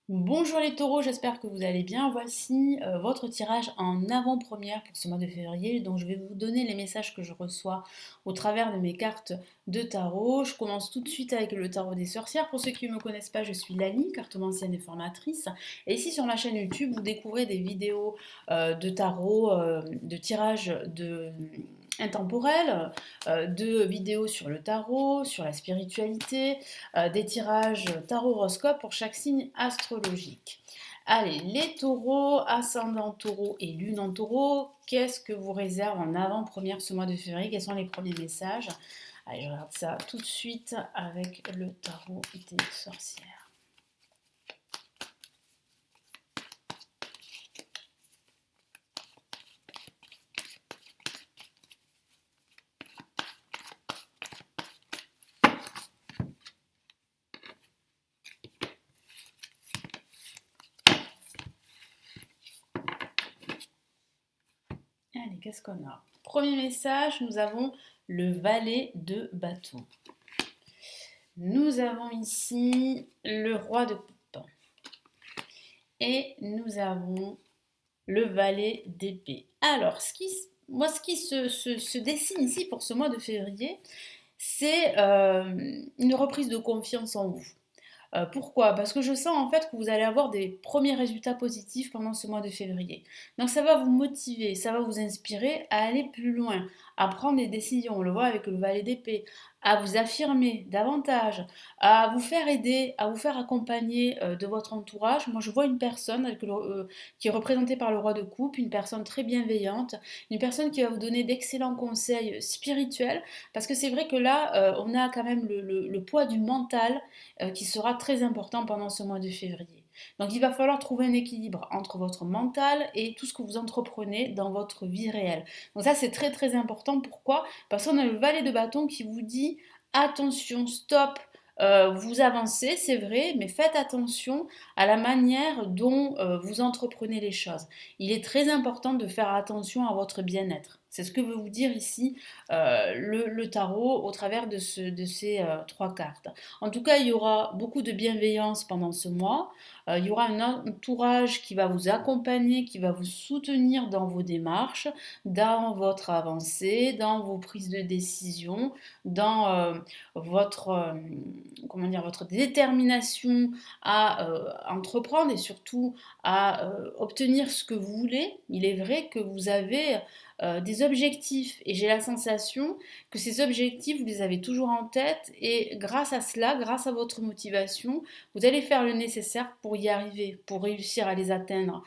Bonjour les taureaux, j'espère que vous allez bien. Voici votre tirage en avant-première pour ce mois de février. Donc je vais vous donner les messages que je reçois au travers de mes cartes de tarot. Je commence tout de suite avec le tarot des sorcières. Pour ceux qui ne me connaissent pas, je suis Lali, cartomancienne et formatrice. Et ici sur ma chaîne YouTube, vous découvrez des vidéos de tarot, de tirage de intemporel, de vidéos sur le tarot, sur la spiritualité, des tirages tarot-horoscope pour chaque signe astrologique. Allez, les taureaux, ascendant taureau et lune en taureau, qu'est-ce que vous réserve en avant-première ce mois de février? Quels sont les premiers messages? Allez, je regarde ça tout de suite avec le tarot des sorcières. Allez, qu'est-ce qu'on a? Premier message, nous avons le valet de bâton. Nous avons ici le roi de coupe. Et nous avons le valet d'épée. Alors, ce qui se dessine ici pour ce mois de février, c'est une reprise de confiance en vous. Pourquoi? Parce que je sens en fait que vous allez avoir des premiers résultats positifs pendant ce mois de février. Donc ça va vous motiver, ça va vous inspirer à aller plus loin, à prendre des décisions. On le voit avec le valet d'épée, à vous affirmer davantage, à vous faire aider, à vous faire accompagner de votre entourage. Moi je vois une personne qui est représentée par le roi de coupe, une personne très bienveillante, une personne qui va vous donner d'excellents conseils spirituels, parce que c'est vrai que là on a quand même le poids du mental qui sera très important pendant ce mois de février. Donc il va falloir trouver un équilibre entre votre mental et tout ce que vous entreprenez dans votre vie réelle. Donc ça c'est très très important. Pourquoi? Parce qu'on a le valet de bâton qui vous dit attention, stop, vous avancez, c'est vrai, mais faites attention à la manière dont vous entreprenez les choses. Il est très important de faire attention à votre bien-être. C'est ce que veut vous dire ici le tarot au travers de ces trois cartes. En tout cas, il y aura beaucoup de bienveillance pendant ce mois. Il y aura un entourage qui va vous accompagner, qui va vous soutenir dans vos démarches, dans votre avancée, dans vos prises de décision, dans votre, comment dire, votre détermination à entreprendre et surtout à obtenir ce que vous voulez. Il est vrai que vous avez des objectifs et j'ai la sensation que ces objectifs, vous les avez toujours en tête et grâce à cela, grâce à votre motivation, vous allez faire le nécessaire pour y arriver, pour réussir à les atteindre.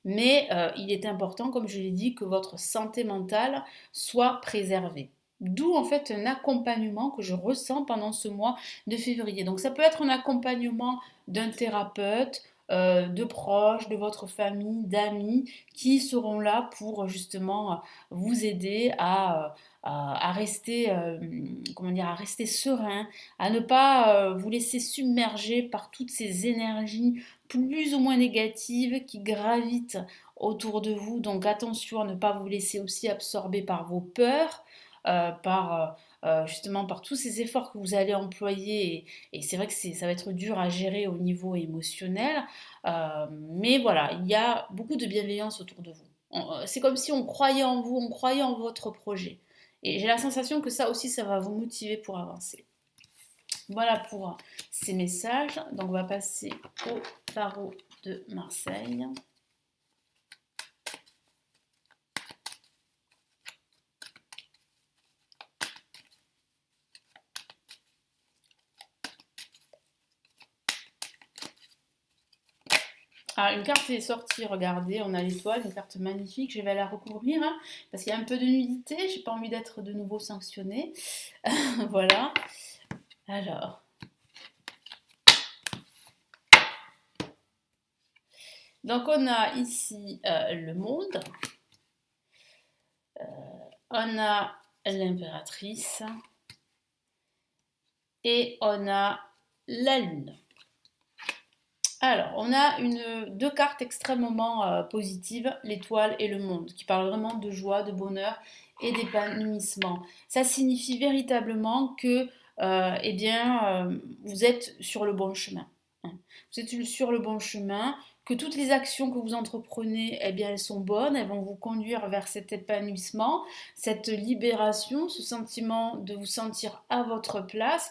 Mais il est important, comme je l'ai dit, que votre santé mentale soit préservée. D'où en fait un accompagnement que je ressens pendant ce mois de février. Donc ça peut être un accompagnement d'un thérapeute, de proches, de votre famille, d'amis qui seront là pour justement vous aider à rester, comment dire, à rester serein, à ne pas vous laisser submerger par toutes ces énergies plus ou moins négatives qui gravitent autour de vous. Donc attention à ne pas vous laisser aussi absorber par vos peurs, justement par tous ces efforts que vous allez employer. Et c'est vrai que ça va être dur à gérer au niveau émotionnel. Mais voilà, il y a beaucoup de bienveillance autour de vous. C'est comme si on croyait en vous, on croyait en votre projet. Et j'ai la sensation que ça aussi, ça va vous motiver pour avancer. Voilà pour ces messages. Donc on va passer au tarot de Marseille. Ah, une carte est sortie, regardez, on a l'étoile, une carte magnifique, je vais la recouvrir hein, parce qu'il y a un peu de nudité, j'ai pas envie d'être de nouveau sanctionnée. Voilà. Alors, donc on a ici le monde, on a l'impératrice et on a la lune. Alors, on a deux cartes extrêmement positives, l'étoile et le monde, qui parlent vraiment de joie, de bonheur et d'épanouissement. Ça signifie véritablement que eh bien, vous êtes sur le bon chemin. Vous êtes sur le bon chemin, que toutes les actions que vous entreprenez, eh bien, elles sont bonnes, elles vont vous conduire vers cet épanouissement, cette libération, ce sentiment de vous sentir à votre place.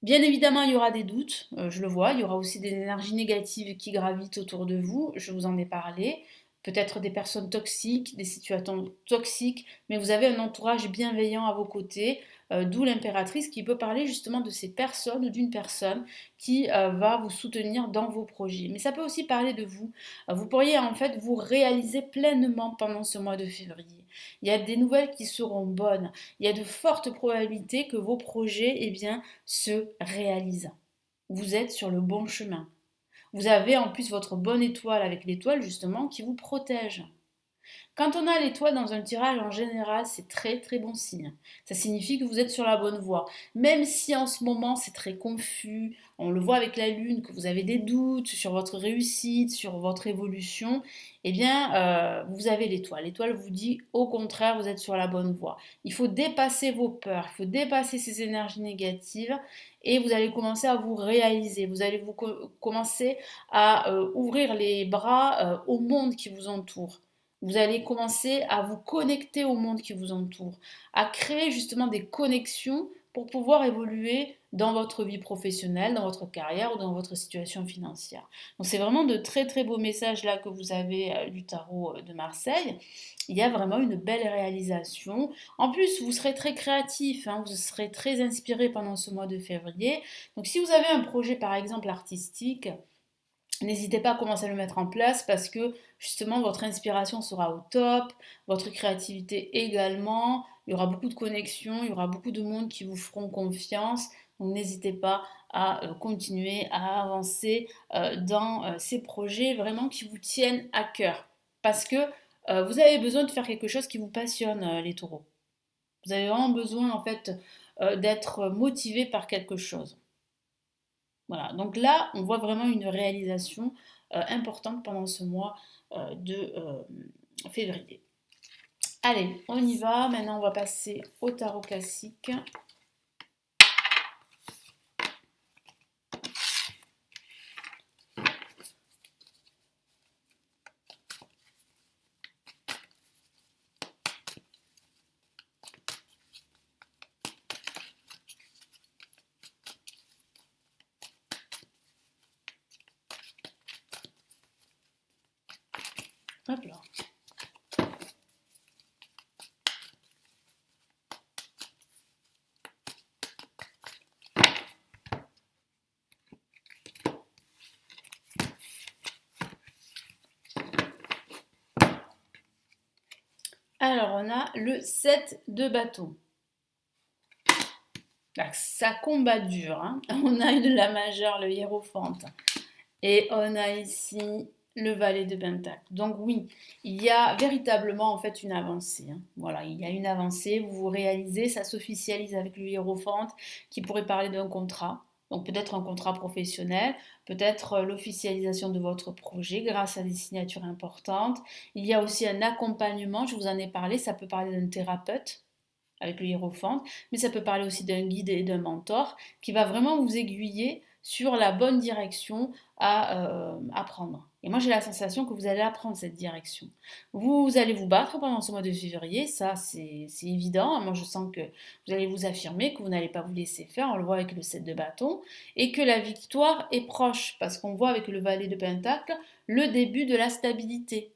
Bien évidemment, il y aura des doutes, je le vois, il y aura aussi des énergies négatives qui gravitent autour de vous, je vous en ai parlé. Peut-être des personnes toxiques, des situations toxiques, mais vous avez un entourage bienveillant à vos côtés, d'où l'impératrice qui peut parler justement de ces personnes ou d'une personne qui va vous soutenir dans vos projets. Mais ça peut aussi parler de vous. Vous pourriez en fait vous réaliser pleinement pendant ce mois de février. Il y a des nouvelles qui seront bonnes. Il y a de fortes probabilités que vos projets eh bien, se réalisent. Vous êtes sur le bon chemin. Vous avez en plus votre bonne étoile avec l'étoile justement qui vous protège. Quand on a l'étoile dans un tirage, en général, c'est très très bon signe. Ça signifie que vous êtes sur la bonne voie. Même si en ce moment c'est très confus, on le voit avec la lune, que vous avez des doutes sur votre réussite, sur votre évolution, eh bien, vous avez l'étoile. L'étoile vous dit au contraire, vous êtes sur la bonne voie. Il faut dépasser vos peurs, il faut dépasser ces énergies négatives et vous allez commencer à vous réaliser. Vous allez commencer à ouvrir les bras au monde qui vous entoure. Vous allez commencer à vous connecter au monde qui vous entoure, à créer justement des connexions pour pouvoir évoluer dans votre vie professionnelle, dans votre carrière ou dans votre situation financière. Donc c'est vraiment de très très beaux messages là que vous avez du tarot de Marseille. Il y a vraiment une belle réalisation. En plus, vous serez très créatif, hein, vous serez très inspiré pendant ce mois de février. Donc si vous avez un projet par exemple artistique, n'hésitez pas à commencer à le mettre en place parce que justement votre inspiration sera au top, votre créativité également, il y aura beaucoup de connexions, il y aura beaucoup de monde qui vous feront confiance. Donc n'hésitez pas à continuer à avancer dans ces projets vraiment qui vous tiennent à cœur. Parce que vous avez besoin de faire quelque chose qui vous passionne, les taureaux. Vous avez vraiment besoin en fait d'être motivé par quelque chose. Voilà, donc là, on voit vraiment une réalisation importante pendant ce mois de février. Allez, on y va. Maintenant, on va passer au tarot classique. Hop là. Alors, on a le 7 de bâton. Ça combat dur. Hein. On a une la majeure, le hiérophante. Et on a ici le valet de pentacle. Donc oui, il y a véritablement en fait une avancée. Hein. Voilà, il y a une avancée, vous vous réalisez, ça s'officialise avec le hiérophante qui pourrait parler d'un contrat. Donc peut-être un contrat professionnel, peut-être l'officialisation de votre projet grâce à des signatures importantes. Il y a aussi un accompagnement, je vous en ai parlé, ça peut parler d'un thérapeute avec le hiérophante, mais ça peut parler aussi d'un guide et d'un mentor qui va vraiment vous aiguiller sur la bonne direction à prendre. Et moi j'ai la sensation que vous allez apprendre cette direction. Vous allez vous battre pendant ce mois de février, ça c'est évident. Moi je sens que vous allez vous affirmer, que vous n'allez pas vous laisser faire, on le voit avec le 7 de bâton, et que la victoire est proche, parce qu'on voit avec le valet de pentacle le début de la stabilité,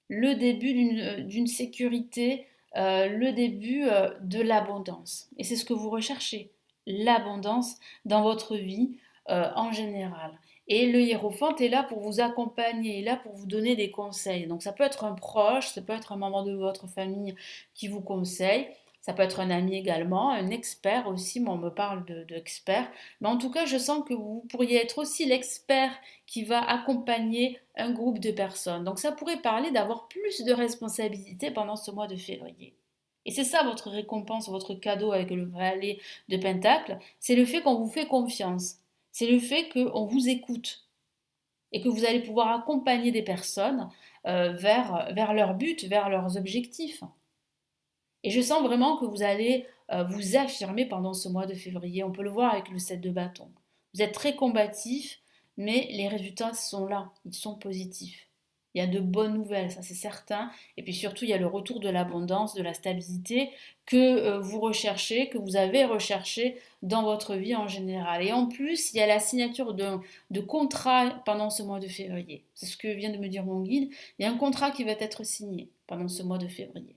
le début d'une sécurité, le début de l'abondance. Et c'est ce que vous recherchez, l'abondance dans votre vie en général. Et le hiérophante est là pour vous accompagner, est là pour vous donner des conseils. Donc ça peut être un proche, ça peut être un membre de votre famille qui vous conseille, ça peut être un ami également, un expert aussi, moi on me parle d'expert. Mais en tout cas, je sens que vous pourriez être aussi l'expert qui va accompagner un groupe de personnes. Donc ça pourrait parler d'avoir plus de responsabilités pendant ce mois de février. Et c'est ça votre récompense, votre cadeau avec le valet de Pentacle, c'est le fait qu'on vous fait confiance. C'est le fait qu'on vous écoute et que vous allez pouvoir accompagner des personnes vers leur but, vers leurs objectifs. Et je sens vraiment que vous allez vous affirmer pendant ce mois de février. On peut le voir avec le 7 de bâton. Vous êtes très combatif, mais les résultats sont là, ils sont positifs. Il y a de bonnes nouvelles, ça c'est certain. Et puis surtout, il y a le retour de l'abondance, de la stabilité que vous recherchez, que vous avez recherché dans votre vie en général. Et en plus, il y a la signature de contrat pendant ce mois de février. C'est ce que vient de me dire mon guide. Il y a un contrat qui va être signé pendant ce mois de février.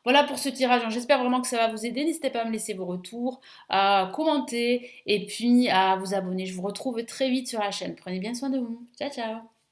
Voilà pour ce tirage. J'espère vraiment que ça va vous aider. N'hésitez pas à me laisser vos retours, à commenter et puis à vous abonner. Je vous retrouve très vite sur la chaîne. Prenez bien soin de vous. Ciao, ciao.